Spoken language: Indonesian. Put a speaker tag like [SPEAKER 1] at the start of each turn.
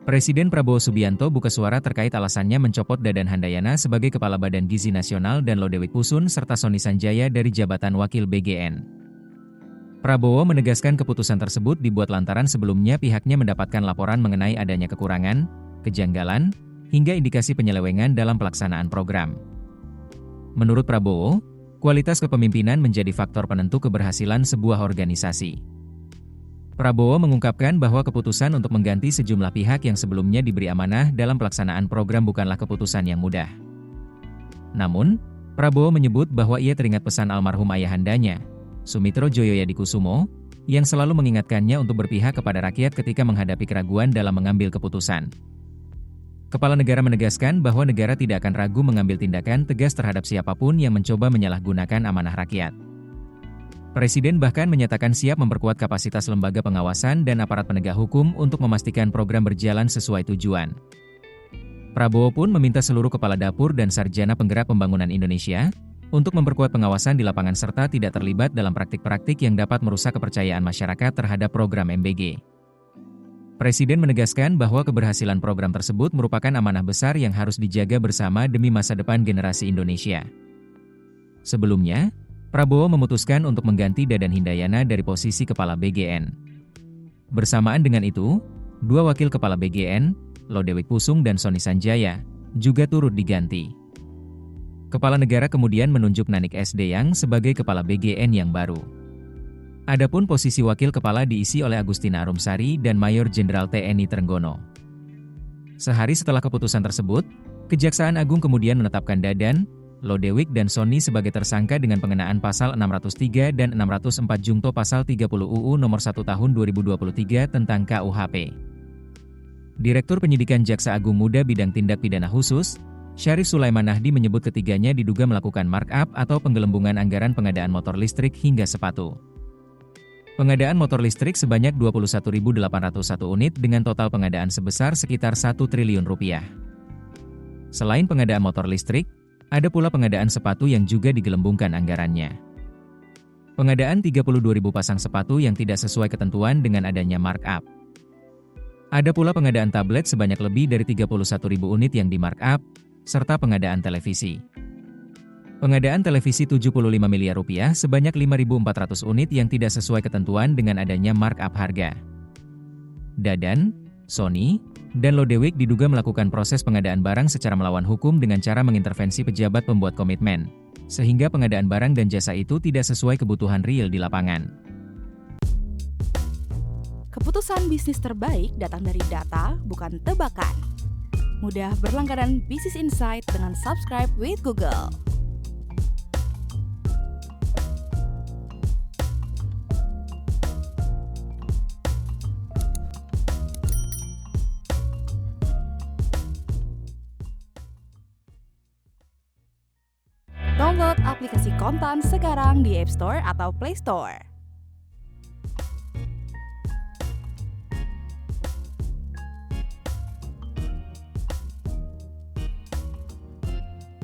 [SPEAKER 1] Presiden Prabowo Subianto buka suara terkait alasannya mencopot Dadan Handayana sebagai Kepala Badan Gizi Nasional dan Lodewijk Poesun serta Sony Sanjaya dari jabatan Wakil BGN. Prabowo menegaskan keputusan tersebut dibuat lantaran sebelumnya pihaknya mendapatkan laporan mengenai adanya kekurangan, kejanggalan, hingga indikasi penyelewengan dalam pelaksanaan program. Menurut Prabowo, kualitas kepemimpinan menjadi faktor penentu keberhasilan sebuah organisasi. Prabowo mengungkapkan bahwa keputusan untuk mengganti sejumlah pihak yang sebelumnya diberi amanah dalam pelaksanaan program bukanlah keputusan yang mudah. Namun, Prabowo menyebut bahwa ia teringat pesan almarhum ayahandanya, Sumitro Djoyoyadikusumo, yang selalu mengingatkannya untuk berpihak kepada rakyat ketika menghadapi keraguan dalam mengambil keputusan. Kepala negara menegaskan bahwa negara tidak akan ragu mengambil tindakan tegas terhadap siapapun yang mencoba menyalahgunakan amanah rakyat. Presiden bahkan menyatakan siap memperkuat kapasitas lembaga pengawasan dan aparat penegak hukum untuk memastikan program berjalan sesuai tujuan. Prabowo pun meminta seluruh kepala dapur dan sarjana penggerak pembangunan Indonesia untuk memperkuat pengawasan di lapangan serta tidak terlibat dalam praktik-praktik yang dapat merusak kepercayaan masyarakat terhadap program MBG. Presiden menegaskan bahwa keberhasilan program tersebut merupakan amanah besar yang harus dijaga bersama demi masa depan generasi Indonesia. Sebelumnya, Prabowo memutuskan untuk mengganti Dadan Handayana dari posisi Kepala BGN. Bersamaan dengan itu, dua wakil Kepala BGN, Lodewijk Poesun dan Sony Sanjaya, juga turut diganti. Kepala negara kemudian menunjuk Nanik S. Deyang sebagai Kepala BGN yang baru. Adapun posisi wakil kepala diisi oleh Agustina Arumsari dan Mayor Jenderal TNI Trenggono. Sehari setelah keputusan tersebut, Kejaksaan Agung kemudian menetapkan Dadan, Lodewijk dan Sony sebagai tersangka dengan pengenaan pasal 603 dan 604 jungto pasal 30 UU nomor 1 tahun 2023 tentang KUHP. Direktur Penyidikan Jaksa Agung Muda Bidang Tindak Pidana Khusus, Syarif Sulaiman Nahdi menyebut ketiganya diduga melakukan markup atau penggelembungan anggaran pengadaan motor listrik hingga sepatu. Pengadaan motor listrik sebanyak 21.801 unit dengan total pengadaan sebesar sekitar 1 triliun rupiah. Selain pengadaan motor listrik, ada pula pengadaan sepatu yang juga digelembungkan anggarannya. Pengadaan 32.000 pasang sepatu yang tidak sesuai ketentuan dengan adanya markup. Ada pula pengadaan tablet sebanyak lebih dari 31.000 unit yang di-markup, serta pengadaan televisi. Pengadaan televisi 75 miliar rupiah sebanyak 5.400 unit yang tidak sesuai ketentuan dengan adanya markup harga. Dadan, Sony, dan Lodewijk diduga melakukan proses pengadaan barang secara melawan hukum dengan cara mengintervensi pejabat pembuat komitmen, sehingga pengadaan barang dan jasa itu tidak sesuai kebutuhan real di lapangan.
[SPEAKER 2] Keputusan bisnis terbaik datang dari data, bukan tebakan. Mudah berlangganan Business Insight dengan subscribe with Google. Download aplikasi Kontan sekarang di App Store atau Play Store.